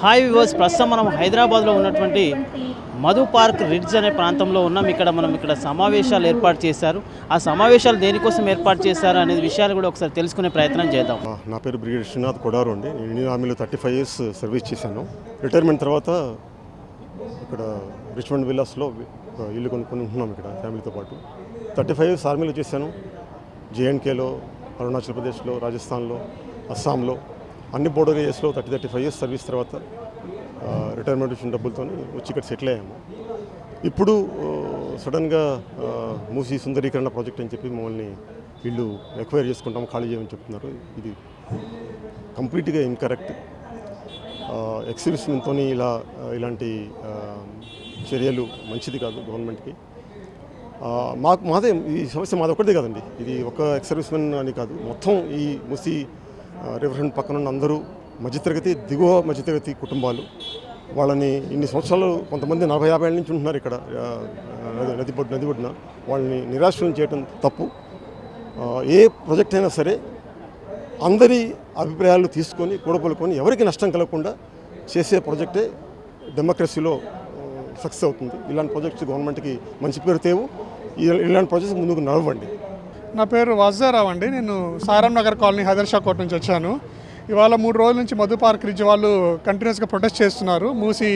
Hi viewers, ప్రస్తుతం మనం హైదరాబాద్లో ఉన్నటువంటి మధు పార్క్ రిడ్జ్ అనే ప్రాంతంలో ఉన్నాం. ఇక్కడ సమావేశాలు ఏర్పాటు చేశారు. ఆ సమావేశాలు దేనికోసం ఏర్పాటు చేశారు అనే విషయాలు కూడా ఒకసారి తెలుసుకునే ప్రయత్నం చేద్దాం. నా పేరు బ్రిగేడ్ శ్రీనాథ్ కొడారు అండి. నేను ఇండియన్ ఆర్మీలో 35 years సర్వీస్ చేశాను. రిటైర్మెంట్ తర్వాత ఇక్కడ రిచ్మండ్ విల్లాస్లో ఇల్లు కొనుక్కుంటున్నాం ఇక్కడ ఫ్యామిలీతో పాటు. 35 years ఆర్మీలో చేశాను. JNKలో, అరుణాచల్ ప్రదేశ్లో, రాజస్థాన్లో, అస్సాంలో, అన్ని బోర్డర్ ఏరియాస్లో 35 years సర్వీస్ తర్వాత రిటైర్మెంట్ వచ్చిన డబ్బులతో వచ్చి ఇక్కడ సెటిల్ అయ్యాము. ఇప్పుడు సడన్గా మూసీ సుందరీకరణ ప్రాజెక్ట్ అని చెప్పి మమ్మల్ని వీళ్ళు ఎక్వైర్ చేసుకుంటాం, ఖాళీ చేయమని చెప్తున్నారు. ఇది కంప్లీట్గా ఇన్కరెక్ట్. ఎక్స్‌సర్వీస్‌మెన్‌తో ఇలాంటి చర్యలు మంచిది కాదు గవర్నమెంట్కి. మాదే ఈ సమస్య మాదొక్కటే కాదండి. ఇది ఒక ఎక్స్-సర్వీస్‌మెన్ అని కాదు, మొత్తం ఈ మూసీ రివర్ ఫ్రంట్ పక్కన ఉన్న అందరూ మధ్యతరగతి, దిగువ మధ్యతరగతి కుటుంబాలు. వాళ్ళని ఇన్ని సంవత్సరాలు, కొంతమంది 40-50 ఏళ్ళ నుంచి ఉంటున్నారు ఇక్కడ నది ఒడ్డున. వాళ్ళని నిరాశ్రయం చేయడం తప్పు. ఏ ప్రాజెక్ట్ అయినా సరే అందరి అభిప్రాయాలు తీసుకొని కూడబలుకొని ఎవరికి నష్టం కలగకుండా చేసే ప్రాజెక్టే డెమోక్రసీలో సక్సెస్ అవుతుంది. ఇలాంటి ప్రాజెక్ట్స్ గవర్నమెంట్కి మంచి పేరు తేవు. ఇలాంటి ప్రాజెక్ట్స్ ముందుకు నడవండి. నా పేరు వాజారావు అండి. నేను సారాం నగర్ కాలనీ హైదర్షా కోట నుంచి వచ్చాను. ఇవాళ 3 రోజుల నుంచి మధు పార్క్ రిడ్జ్ వాళ్ళు కంటిన్యూస్గా ప్రొటెస్ట్ చేస్తున్నారు. మూసి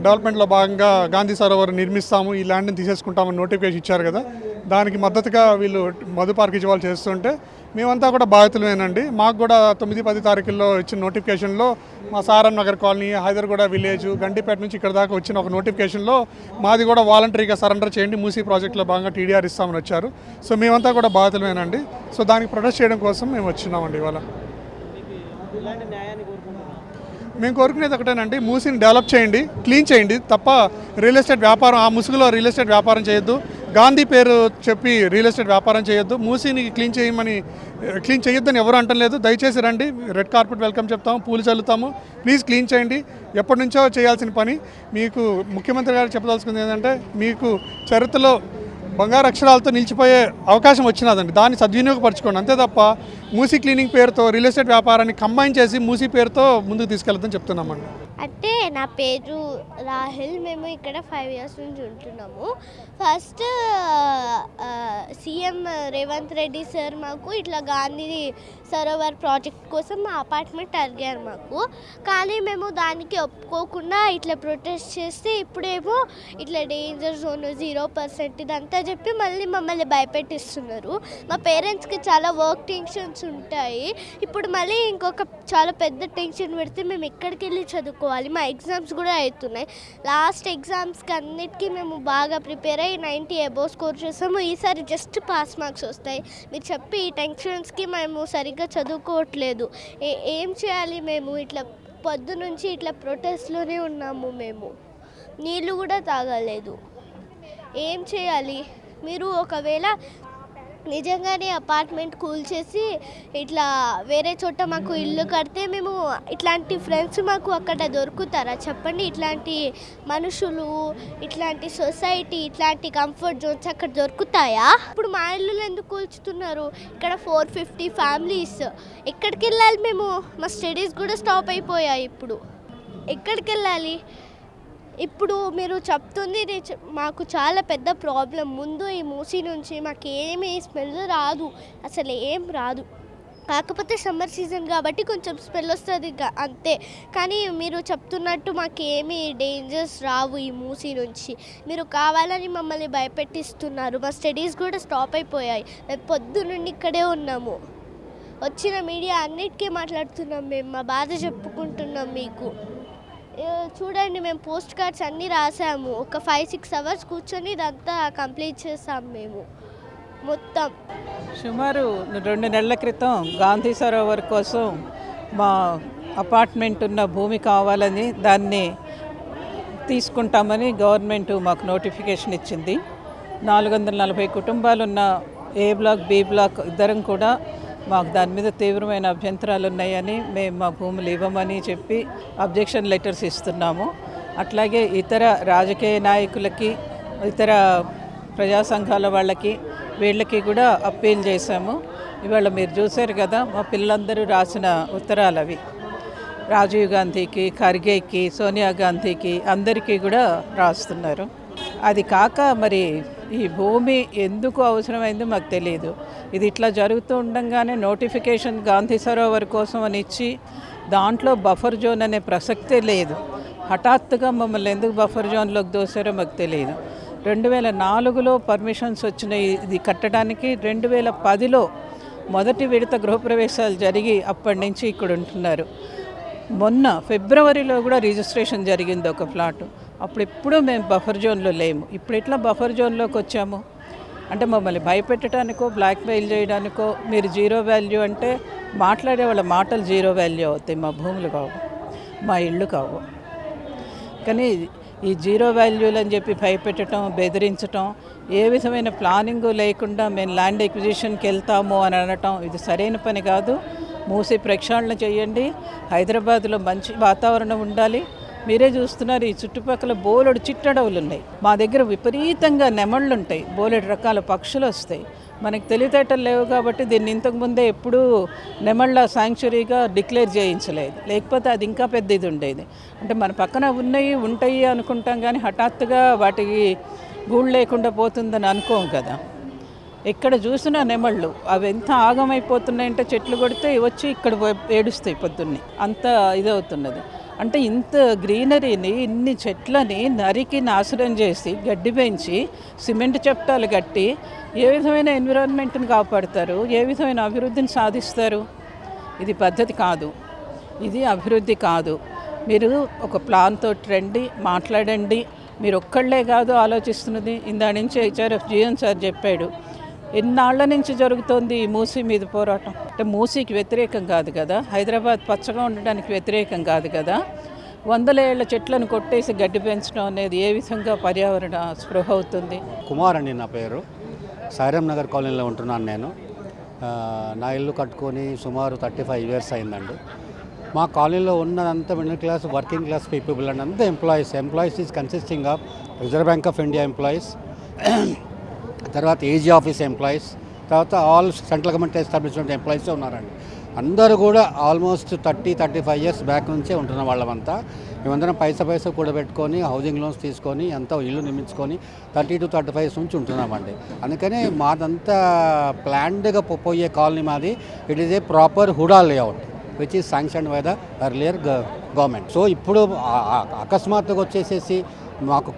డెవలప్మెంట్లో భాగంగా గాంధీ సరోవర్ నిర్మిస్తాము, ఈ ల్యాండ్ని తీసేసుకుంటామని నోటిఫికేషన్ ఇచ్చారు కదా, దానికి మద్దతుగా వీళ్ళు మధు పార్క్ రిడ్జ్ వాళ్ళు చేస్తుంటే మేమంతా కూడా బాధితులమేనండి. మాకు కూడా 9-10 తారీఖుల్లో ఇచ్చిన నోటిఫికేషన్లో మా సారాం నగర్ కాలనీ, హైదర్గూడ విలేజ్, గండిపేట నుంచి ఇక్కడ దాకా వచ్చిన ఒక నోటిఫికేషన్లో మాది కూడా వాలంటరీగా సరెండర్ చేయండి, మూసీ ప్రాజెక్టులో భాగంగా TDR ఇస్తామని వచ్చారు. సో మేమంతా కూడా బాధితులమేనండి. సో దానికి ప్రొటెస్ట్ చేయడం కోసం మేము వచ్చినామండి. ఇవాళ మేము కోరుకునేది ఒకటేనండి, మూసీని డెవలప్ చేయండి, క్లీన్ చేయండి తప్ప రియల్ ఎస్టేట్ వ్యాపారం, ఆ ముసుగులో రియల్ ఎస్టేట్ వ్యాపారం చేయొద్దు. గాంధీ పేరు చెప్పి రియల్ ఎస్టేట్ వ్యాపారం చేయొద్దు. మూసీని క్లీన్ చేయొద్దని ఎవరు అంటలేదు. దయచేసి రండి, రెడ్ కార్పెట్ వెల్కమ్ చెప్తాము, పూలు చల్లుతాము, ప్లీజ్ క్లీన్ చేయండి. ఎప్పటి నుంచో చేయాల్సిన పని. మీకు ముఖ్యమంత్రి గారు చెప్పదలుచుకుంది ఏంటంటే, మీకు చరిత్రలో బంగారు అక్షరాలతో నిలిచిపోయే అవకాశం వచ్చినదండి, దాన్ని సద్వినియోగపరచుకోండి. అంతే తప్ప మూసీ క్లీనింగ్ పేరుతో రియల్ ఎస్టేట్ వ్యాపారాన్ని కంబైన్ చేసి మూసీ పేరుతో ముందుకు తీసుకెళ్తామని చెప్తున్నామండి. అంటే నా పేరు రాహిల్. మేము ఇక్కడ 5 years నుంచి ఉంటున్నాము. First CM Revanth Reddy sir మాకు ఇట్లా గాంధీ సరోవర్ ప్రాజెక్ట్ కోసం మా అపార్ట్మెంట్ అడిగారు మాకు. కానీ మేము దానికి ఒప్పుకోకుండా ఇట్లా ప్రొటెస్ట్ చేస్తే ఇప్పుడేమో ఇట్లా డేంజర్ జోన్ 0% ఇదంతా చెప్పి మళ్ళీ మమ్మల్ని భయపెట్టిస్తున్నారు. మా పేరెంట్స్కి చాలా వర్క్ టెన్షన్స్ ఉంటాయి. ఇప్పుడు మళ్ళీ ఇంకొక చాలా పెద్ద టెన్షన్ పెడితే మేము ఎక్కడికి వెళ్ళి చదువుకోవాలి? మా ఎగ్జామ్స్ కూడా అవుతున్నాయి. లాస్ట్ ఎగ్జామ్స్కి అన్నిటికీ మేము బాగా ప్రిపేర్ అయ్యి 90 above స్కోర్ చేసాము. ఈసారి జస్ట్ పాస్ మార్క్స్ వస్తాయి. మీరు చెప్పి ఈ టెన్షన్స్కి మేము సరిగ్గా చదువుకోవట్లేదు. ఏం చేయాలి? మేము ఇట్లా పొద్దు నుంచి ఇట్లా ప్రొటెస్ట్లోనే ఉన్నాము. మేము నీళ్ళు కూడా తాగలేదు. ఏం చేయాలి? మీరు ఒకవేళ నిజంగానే అపార్ట్మెంట్ కూల్చేసి ఇట్లా వేరే చోట మాకు ఇల్లు కడితే మేము ఇట్లాంటి ఫ్రెండ్స్ మాకు అక్కడ దొరుకుతారా చెప్పండి? ఇట్లాంటి మనుషులు, ఇట్లాంటి సొసైటీ, ఇట్లాంటి కంఫర్ట్ జోన్స్ అక్కడ దొరుకుతాయా? ఇప్పుడు మా ఇల్లులు ఎందుకు కూల్చుతున్నారు? ఇక్కడ 450 families. ఎక్కడికి వెళ్ళాలి మేము? మా స్టడీస్ కూడా స్టాప్ అయిపోయాయి. ఇప్పుడు ఎక్కడికి వెళ్ళాలి? ఇప్పుడు మీరు చెప్తుంది మాకు చాలా పెద్ద ప్రాబ్లం. ముందు ఈ మూసీ నుంచి మాకు ఏమీ స్మెల్ రాదు, అసలు ఏం రాదు. కాకపోతే సమ్మర్ సీజన్ కాబట్టి కొంచెం స్మెల్ వస్తుంది అంతే. కానీ మీరు చెప్తున్నట్టు మాకు ఏమీ డేంజర్స్ రావు ఈ మూసీ నుంచి. మీరు కావాలని మమ్మల్ని భయపెట్టిస్తున్నారు. మా స్టడీస్ కూడా స్టాప్ అయిపోయాయి. మేము పొద్దు నుండి ఇక్కడే ఉన్నాము. వచ్చిన మీడియా అన్నిటికీ మాట్లాడుతున్నాం. మేము మా బాధ చెప్పుకుంటున్నాం. మీకు చూడండి, మేము పోస్ట్ కార్డ్స్ అన్నీ రాసాము. ఒక 5-6 hours కూర్చొని ఇదంతా కంప్లీట్ చేసాం మేము మొత్తం. సుమారు 2 నెలల క్రితం గాంధీ సరోవర్ కోసం మా అపార్ట్మెంట్ ఉన్న భూమి కావాలని, దాన్ని తీసుకుంటామని గవర్నమెంట్ మాకు నోటిఫికేషన్ ఇచ్చింది. 440 కుటుంబాలు ఉన్న A బ్లాక్, B బ్లాక్ ఇద్దరం కూడా మాకు దాని మీద తీవ్రమైన అభ్యంతరాలు ఉన్నాయని, మేము మా భూములు ఇవ్వమని చెప్పి అబ్జెక్షన్ లెటర్స్ ఇస్తున్నాము. అట్లాగే ఇతర రాజకీయ నాయకులకి, ఇతర ప్రజా సంఘాల వాళ్ళకి, వీళ్ళకి కూడా అప్పీల్ చేశాము. ఇవాళ మీరు చూశారు కదా మా పిల్లలందరూ రాసిన ఉత్తరాలు అవి. రాజీవ్ గాంధీకి, ఖర్గేకి, సోనియా గాంధీకి అందరికీ కూడా రాస్తున్నారు. అది కాక మరి ఈ భూమి ఎందుకు అవసరమైందో మాకు తెలియదు. ఇది ఇట్లా జరుగుతూ ఉండగానే నోటిఫికేషన్ గాంధీ సరోవర్ కోసం అని ఇచ్చి దాంట్లో బఫర్ జోన్ అనే ప్రసక్తే లేదు. హఠాత్తుగా మమ్మల్ని ఎందుకు బఫర్ జోన్లోకి దోసారో మాకు తెలియదు. 2004లో పర్మిషన్స్ వచ్చినాయి ఇది కట్టడానికి. 2010లో మొదటి విడత గృహప్రవేశాలు జరిగి అప్పటి నుంచి ఇక్కడ ఉంటున్నారు. మొన్న ఫిబ్రవరిలో కూడా రిజిస్ట్రేషన్ జరిగింది ఒక ప్లాటు. అప్పుడు ఎప్పుడూ మేము బఫర్ జోన్లో లేము. ఇప్పుడు ఎట్లా బఫర్ జోన్లోకి వచ్చాము అంటే మమ్మల్ని భయపెట్టడానికో బ్లాక్మెయిల్ చేయడానికో. మీరు జీరో వాల్యూ అంటే మాట్లాడే వాళ్ళ మాటలు జీరో వాల్యూ అవుతాయి, మా భూములు కావు, మా ఇళ్ళు కావు. కానీ ఈ జీరో వాల్యూలు అని చెప్పి భయపెట్టడం, బెదిరించటం, ఏ విధమైన ప్లానింగు లేకుండా మేము ల్యాండ్ ఎక్విజిషన్కి వెళ్తాము అని అనటం ఇది సరైన పని కాదు. మూసి ప్రక్షాళన చేయండి. హైదరాబాద్లో మంచి వాతావరణం ఉండాలి. మీరే చూస్తున్నారు ఈ చుట్టుపక్కల బోలెడు చిట్టడవులు ఉన్నాయి. మా దగ్గర విపరీతంగా నెమళ్ళు ఉంటాయి, బోలెడు రకాల పక్షులు వస్తాయి. మనకు తెలివితేటలు లేవు కాబట్టి దీన్ని ఇంతకుముందే ఎప్పుడూ నెమళ్ళ శాంక్చురీగా డిక్లేర్ చేయించలేదు. లేకపోతే అది ఇంకా పెద్ద ఇది ఉండేది. అంటే మన పక్కన ఉంటాయి అనుకుంటాం కానీ హఠాత్తుగా వాటికి గూళ్ళు లేకుండా పోతుందని అనుకోం కదా. ఎక్కడ చూసినా నెమళ్ళు అవి ఎంత ఆగమైపోతున్నాయంటే చెట్లు కొడితే వచ్చి ఇక్కడ ఏడుస్తాయి పొద్దున్నే. అంత ఇదవుతున్నది. అంటే ఇంత గ్రీనరీని, ఇన్ని చెట్లని నరికి నాశనం చేసి గడ్డి పెంచి సిమెంట్ చప్టాలు కట్టి ఏ విధమైన ఎన్విరాన్మెంట్ని కాపాడతారు? ఏ విధమైన అభివృద్ధిని సాధిస్తారు? ఇది పద్ధతి కాదు, ఇది అభివృద్ధి కాదు. మీరు ఒక ప్లాన్ తోటి రండి, మాట్లాడండి. మీరు ఒక్కళ్ళే కాదు ఆలోచిస్తున్నది. ఇందా నుంచి హెచ్ఆర్ఎఫ్ జీఎన్ సార్ చెప్పాడు, ఎన్నాళ్ల నుంచి జరుగుతోంది ఈ మూసీ మీద పోరాటం. అంటే మూసీకి వ్యతిరేకం కాదు కదా, హైదరాబాద్ పచ్చగా ఉండడానికి వ్యతిరేకం కాదు కదా. 100 ఏళ్ల చెట్లను కొట్టేసి గడ్డి పెంచడం అనేది ఏ విధంగా పర్యావరణ స్పృహ అవుతుంది? కుమార్ అండి నా పేరు. సాయిరామ్ నగర్ కాలనీలో ఉంటున్నాను నేను. నా ఇల్లు కట్టుకొని సుమారు 35 years అయిందండి. మా కాలనీలో ఉన్నదంతా middle class, working class people and అంతా employees is consisting of reserve bank of India employees, తర్వాత ఏజీ ఆఫీస్ ఎంప్లాయీస్, తర్వాత all central government establishment employees ఉన్నారండి. అందరూ కూడా ఆల్మోస్ట్ 30-35 years బ్యాక్ నుంచే ఉంటున్న వాళ్ళమంతా. మేమందరం పైసా కూడబెట్టుకొని హౌసింగ్ లోన్స్ తీసుకొని ఎంతో ఇల్లు నిర్మించుకొని 30 to 35 years నుంచి ఉంటున్నామండి. అందుకనే మాదంతా ప్లాన్డ్గా పోయే కాలనీ మాది. It is a proper HUDA layout which is sanctioned by the earlier government. So ఇప్పుడు అకస్మాత్తుగా వచ్చేసేసి మాకు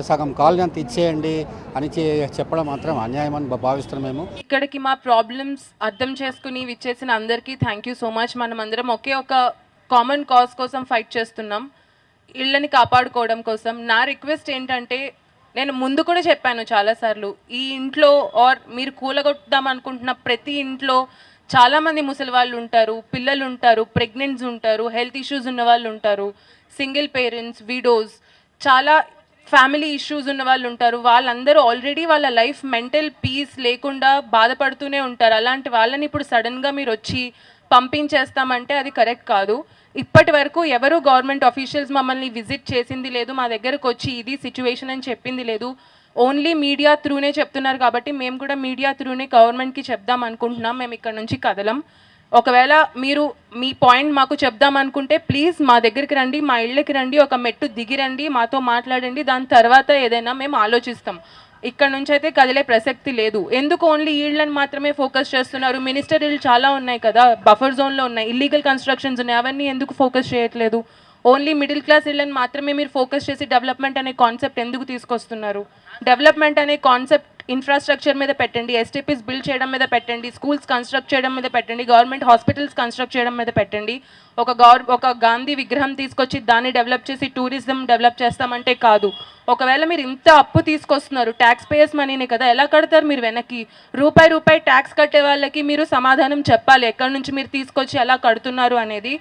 సగం కాలనీ అంత ఇచ్చేయండి అని చెప్పడం మాత్రం అన్యాయం అని భావిస్తున్నాం మేము. ఇక్కడికి మా ప్రాబ్లమ్స్ అర్థం చేసుకుని విచ్చేసిన అందరికీ థ్యాంక్ యూ సో మచ్. మనం అందరం ఒకే ఒక కామన్ కాజ్ కోసం ఫైట్ చేస్తున్నాం, ఇళ్ళని కాపాడుకోవడం కోసం. నా రిక్వెస్ట్ ఏంటంటే, నేను ముందు కూడా చెప్పాను చాలాసార్లు, ఈ ఇంట్లో మీరు కూలగొట్టుదాం అనుకుంటున్న ప్రతి ఇంట్లో చాలామంది ముసలి వాళ్ళు ఉంటారు, పిల్లలు ఉంటారు, ప్రెగ్నెంట్స్ ఉంటారు, హెల్త్ ఇష్యూస్ ఉన్న వాళ్ళు ఉంటారు, సింగిల్ పేరెంట్స్, విడోస్, చాలా ఫ్యామిలీ ఇష్యూస్ ఉన్న వాళ్ళు ఉంటారు. వాళ్ళందరూ ఆల్రెడీ వాళ్ళ లైఫ్ మెంటల్ పీస్ లేకుండా బాధపడుతూనే ఉంటారు. అలాంటి వాళ్ళని ఇప్పుడు సడన్గా మీరు వచ్చి పంపించేస్తామంటే అది కరెక్ట్ కాదు. ఇప్పటి వరకు ఎవరు గవర్నమెంట్ ఆఫీషియల్స్ మమ్మల్ని విజిట్ చేసింది లేదు, మా దగ్గరకు వచ్చి ఇది సిచ్యువేషన్ అని చెప్పింది లేదు. ఓన్లీ మీడియా త్రూనే చెప్తున్నారు. కాబట్టి మేము కూడా మీడియా త్రూనే గవర్నమెంట్కి చెప్దాం అనుకుంటున్నాం. మేము ఇక్కడ నుంచి కదలం. ఒకవేళ మీరు మీ పాయింట్ మాకు చెప్దాం అనుకుంటే ప్లీజ్ మా దగ్గరికి రండి, మా ఇళ్ళకి రండి, ఒక మెట్టు దిగి రండి, మాతో మాట్లాడండి. దాని తర్వాత ఏదైనా మేము ఆలోచిస్తాం. ఇక్కడ నుంచి అయితే కదిలే ప్రసక్తి లేదు. ఎందుకు ఓన్లీ ఇళ్ళని మాత్రమే ఫోకస్ చేస్తున్నారు? మినిస్టర్ ఇళ్ళు చాలా ఉన్నాయి కదా, బఫర్ జోన్లో ఉన్నాయి, ఇల్లీగల్ కన్స్ట్రక్షన్స్ ఉన్నాయి, అవన్నీ ఎందుకు ఫోకస్ చేయట్లేదు? ఓన్లీ మిడిల్ క్లాస్ ఇళ్ళని మాత్రమే మీరు ఫోకస్ చేసి డెవలప్మెంట్ అనే కాన్సెప్ట్ ఎందుకు తీసుకొస్తున్నారు? డెవలప్మెంట్ అనే కాన్సెప్ట్ ఇన్ఫ్రాస్ట్రక్చర్ మీద పెట్టండి, ఎస్టీపీస్ బిల్డ్ చేయడం మీద పెట్టండి, స్కూల్స్ కన్స్ట్రక్ట్ చేయడం మీద పెట్టండి, గవర్నమెంట్ హాస్పిటల్స్ కన్స్ట్రక్ట్ చేయడం మీద పెట్టండి. ఒక గాంధీ విగ్రహం తీసుకొచ్చి దాన్ని డెవలప్ చేసి టూరిజం డెవలప్ చేస్తామంటే కాదు. ఒకవేళ మీరు ఇంత అప్పు తీసుకొస్తున్నారు, ట్యాక్స్ పేయర్స్ మనీనే కదా, ఎలా కడతారు మీరు వెనక్కి? రూపాయి ట్యాక్స్ కట్టే వాళ్ళకి మీరు సమాధానం చెప్పాలి, ఎక్కడి నుంచి మీరు తీసుకొచ్చి ఎలా కడుతున్నారు అనేది.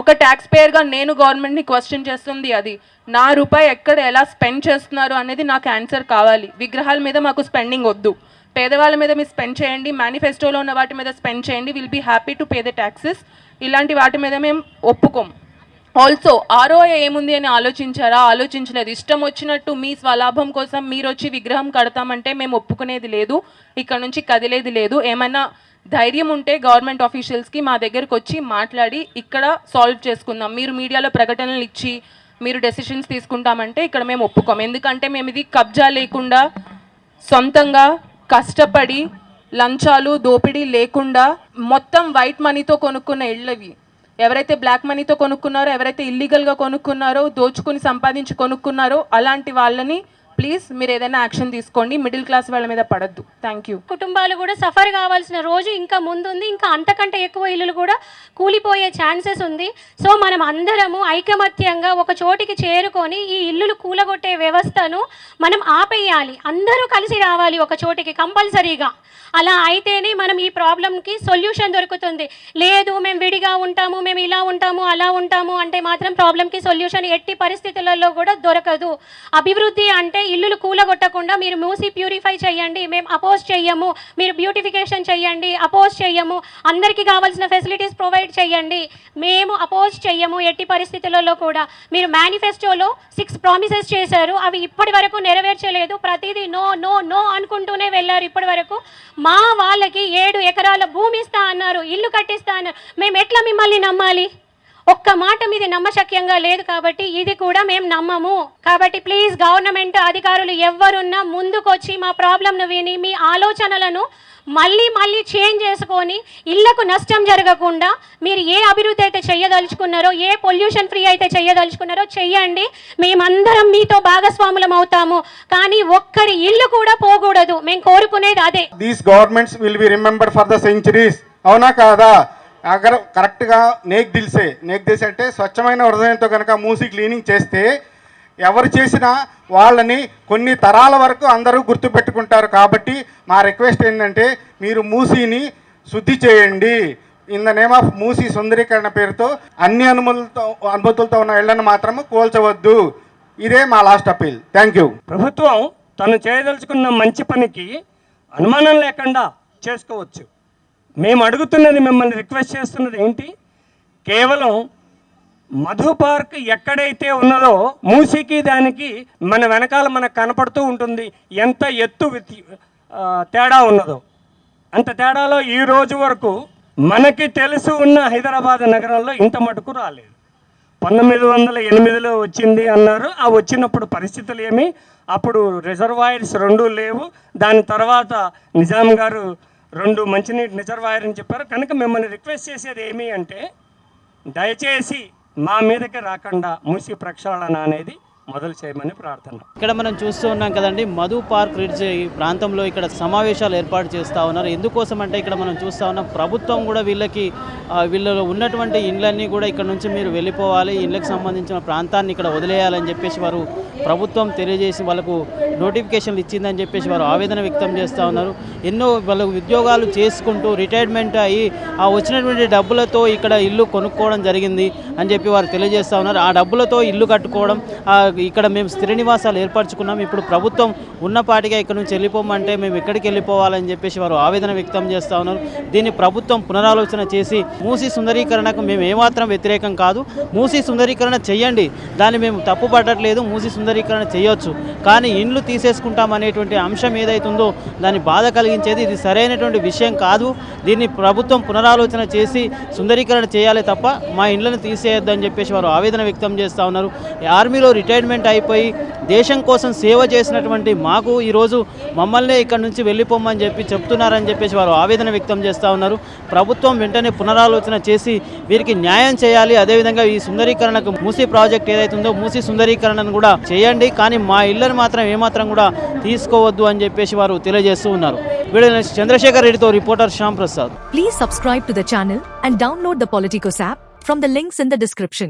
ఒక ట్యాక్స్ పేయర్గా నేను గవర్నమెంట్ని క్వశ్చన్ చేస్తుంది అది. నా రూపాయి ఎక్కడ ఎలా స్పెండ్ చేస్తున్నారు అనేది నాకు ఆన్సర్ కావాలి. విగ్రహాల మీద మాకు స్పెండింగ్ వద్దు, పేదవాళ్ళ మీద మీరు స్పెండ్ చేయండి, మేనిఫెస్టోలో ఉన్న వాటి మీద స్పెండ్ చేయండి, will be happy to pay the taxes. ఇలాంటి వాటి మీద మేము ఒప్పుకోం. ఆల్సో ఆర్ఓఏ ఏముంది అని ఆలోచించారా? ఆలోచించలేదు. ఇష్టం వచ్చినట్టు మీ స్వలాభం కోసం మీరు వచ్చి విగ్రహం కడతామంటే మేము ఒప్పుకునేది లేదు, ఇక్కడ నుంచి కదిలేది లేదు. ఏమైనా ధైర్యం ఉంటే గవర్నమెంట్ ఆఫీషియల్స్కి మా దగ్గరకు వచ్చి మాట్లాడి ఇక్కడ సాల్వ్ చేసుకుందాం. మీరు మీడియాలో ప్రకటనలు ఇచ్చి మీరు డెసిషన్స్ తీసుకుంటామంటే ఇక్కడ మేము ఒప్పుకోం. ఎందుకంటే మేము ఇది కబ్జా లేకుండా సొంతంగా కష్టపడి లంచాలు దోపిడీ లేకుండా మొత్తం వైట్ మనీతో కొనుక్కున్న ఇళ్ళవి. ఎవరైతే బ్లాక్ మనీతో కొనుక్కున్నారో, ఎవరైతే ఇల్లీగల్గా కొనుక్కున్నారో, దోచుకుని సంపాదించి కొనుక్కున్నారో అలాంటి వాళ్ళని ప్లీజ్ మీరు ఏదైనా యాక్షన్ తీసుకోండి. మిడిల్ క్లాస్ వాళ్ళ మీద పడద్దు. Thank you. కుటుంబాలు కూడా సఫర్ కావాల్సిన రోజు ఇంకా ముందుంది. ఇంకా అంతకంటే ఎక్కువ ఇల్లులు కూడా కూలిపోయే ఛాన్సెస్ ఉంది. సో మనం అందరము ఐకమత్యంగా ఒక చోటికి చేరుకొని ఈ ఇల్లులు కూలగొట్టే వ్యవస్థను మనం ఆపేయాలి. అందరూ కలిసి రావాలి ఒక చోటికి కంపల్సరీగా. అలా అయితేనే మనం ఈ ప్రాబ్లంకి సొల్యూషన్ దొరుకుతుంది. లేదు మేము విడిగా ఉంటాము, మేము ఇలా ఉంటాము, అలా ఉంటాము అంటే మాత్రం ప్రాబ్లంకి సొల్యూషన్ ఎట్టి పరిస్థితులలో కూడా దొరకదు. అభివృద్ధి అంటే ఇల్లులు కూలగొట్టకుండా మీరు మూసి ప్యూరిఫై చేయండి, మేము అపోజ్ చెయ్యము. మీరు బ్యూటిఫికేషన్ చేయండి, అపోజ్ చెయ్యము. అందరికీ కావాల్సిన ఫెసిలిటీస్ ప్రొవైడ్ చేయండి, మేము అపోజ్ చెయ్యము ఎట్టి పరిస్థితులలో కూడా. మీరు మేనిఫెస్టోలో 6 ప్రామిసెస్ చేశారు, అవి ఇప్పటి వరకు నెరవేర్చలేదు. ప్రతిదీ నో నో నో అనుకుంటూనే వెళ్ళారు ఇప్పటి వరకు. మా వాళ్ళకి 7 ఎకరాల భూమి ఇస్తా అన్నారు, ఇల్లు కట్టిస్తా అన్నారు. మేము ఎట్లా మిమ్మల్ని నమ్మాలి? ఒక్క మాట మీది నమ్మశక్యంగా లేదు కాబట్టి ఇది కూడా మేము నమ్మము. కాబట్టి ప్లీజ్ గవర్నమెంట్ అధికారులు ఎవరున్నా ముందుకొచ్చి మా ప్రాబ్లంను విని మీ ఆలోచనలను మళ్ళీ చేంజ్ చేసుకొని ఇళ్లకు నష్టం జరగకుండా మీరు ఏ అభివృద్ధి అయితే చేయదలుచుకున్నారో, ఏ పొల్యూషన్ ఫ్రీ అయితే చేయదలుచుకున్నారో చెయ్యండి. మేమందరం మీతో భాగస్వాములం అవుతాము, కానీ ఒక్కరి ఇల్లు కూడా పోకూడదు. మేము కోరుకునేది అదే. These governments will be remembered for the centuries. అవునా కాదా? అగర్ కరెక్ట్గా నేక్ దిల్సే అంటే స్వచ్ఛమైన హృదయంతో కనుక మూసి క్లీనింగ్ చేస్తే ఎవరు చేసినా వాళ్ళని కొన్ని తరాల వరకు అందరూ గుర్తుపెట్టుకుంటారు. కాబట్టి మా రిక్వెస్ట్ ఏంటంటే మీరు మూసీని శుద్ధి చేయండి. In the name of Musi సుందరీకరణ పేరుతో అన్ని అనుమతులతో ఉన్న ఇళ్లను మాత్రం కూల్చవద్దు. ఇదే మా లాస్ట్ అపీల్. Thank you. ప్రభుత్వం తను చేయదలుచుకున్న మంచి పనికి అనుమానం లేకుండా చేసుకోవచ్చు. మేము అడుగుతున్నది, మిమ్మల్ని రిక్వెస్ట్ చేస్తున్నది ఏంటి? కేవలం మధు పార్క్ ఎక్కడైతే ఉన్నదో మూసీకి దానికి మన వెనకాల మనకు కనపడుతూ ఉంటుంది ఎంత ఎత్తు తేడా ఉన్నదో. అంత తేడాలో ఈ రోజు వరకు మనకి తెలుసు ఉన్న హైదరాబాద్ నగరంలో ఇంత మటుకు రాలేదు. 1908లో వచ్చింది అన్నారు. ఆ వచ్చినప్పుడు పరిస్థితులు ఏమి, అప్పుడు రిజర్వాయర్స్ 2 లేవు. దాని తర్వాత నిజాం గారు 2 మంచినీటి రిజర్వాయర్ అని చెప్పారు. కనుక మిమ్మల్ని రిక్వెస్ట్ చేసేది ఏమి అంటే దయచేసి మా మీదకి రాకుండా మూసి ప్రక్షాళన అనేది మొదలు చేయమని ప్రార్థన. ఇక్కడ మనం చూస్తూ ఉన్నాం కదండి, మధు పార్క్ రిడ్జ్ ఈ ప్రాంతంలో ఇక్కడ సమావేశాలు ఏర్పాటు చేస్తూ ఉన్నారు. ఎందుకోసం అంటే ఇక్కడ మనం చూస్తూ ఉన్నాం, ప్రభుత్వం కూడా వీళ్ళలో ఉన్నటువంటి ఇండ్లన్నీ కూడా ఇక్కడ నుంచి మీరు వెళ్ళిపోవాలి, ఇళ్ళకి సంబంధించిన ప్రాంతాన్ని ఇక్కడ వదిలేయాలని చెప్పేసి వారు ప్రభుత్వం తెలియజేసి వాళ్ళకు నోటిఫికేషన్లు ఇచ్చిందని చెప్పేసి వారు ఆవేదన వ్యక్తం చేస్తూ ఉన్నారు. ఎన్నో వాళ్ళకు ఉద్యోగాలు చేసుకుంటూ రిటైర్మెంట్ అయ్యి ఆ వచ్చినటువంటి డబ్బులతో ఇక్కడ ఇల్లు కొనుక్కోవడం జరిగింది అని చెప్పి వారు తెలియజేస్తూ ఉన్నారు. ఆ డబ్బులతో ఇల్లు కట్టుకోవడం, ఇక్కడ మేము స్థిర నివాసాలు ఏర్పరచుకున్నాం, ఇప్పుడు ప్రభుత్వం ఉన్నపాటిగా ఇక్కడ నుంచి వెళ్ళిపోమంటే మేము ఎక్కడికి వెళ్ళిపోవాలని చెప్పేసి వారు ఆవేదన వ్యక్తం చేస్తూ ఉన్నారు. దీన్ని ప్రభుత్వం పునరాలోచన చేసి మూసీ సుందరీకరణకు మేము ఏమాత్రం వ్యతిరేకం కాదు, మూసీ సుందరీకరణ చెయ్యండి, దాన్ని మేము తప్పు పడట్లేదు, మూసీ సుందరీకరణ చేయొచ్చు. కానీ ఇండ్లు తీసేసుకుంటాం అనేటువంటి అంశం ఏదైతుందో దాన్ని బాధ కలిగించేది, ఇది సరైనటువంటి విషయం కాదు. దీన్ని ప్రభుత్వం పునరాలోచన చేసి సుందరీకరణ చేయాలి తప్ప మా ఇండ్లను తీసేయొద్దని చెప్పేసి వారు ఆవేదన వ్యక్తం చేస్తూ ఉన్నారు. ఆర్మీలో రిటైర్మెంట్ అయిపోయి దేశం కోసం సేవ చేసినటువంటి మాకు ఈరోజు మమ్మల్ని ఇక్కడ నుంచి వెళ్ళిపోమని చెప్తున్నారని చెప్పేసి వారు ఆవేదన వ్యక్తం చేస్తూ ఉన్నారు. ప్రభుత్వం వెంటనే పునరాలోచన చేసి వీరికి న్యాయం చేయాలి. అదేవిధంగా ఈ సుందరీకరణకు మూసీ ప్రాజెక్ట్ ఏదైతుందో మూసీ సుందరీకరణను కూడా చేయండి, కానీ మా ఇళ్లను మాత్రం ఏమాత్రం కూడా తీసుకోవద్దు అని చెప్పేసి వారు తెలియజేస్తూ ఉన్నారు. వీడియో చంద్రశేఖర్ రెడ్డితో reporter Shyam Prasad. Please subscribe to the channel and download the Politicos app from the links in the description.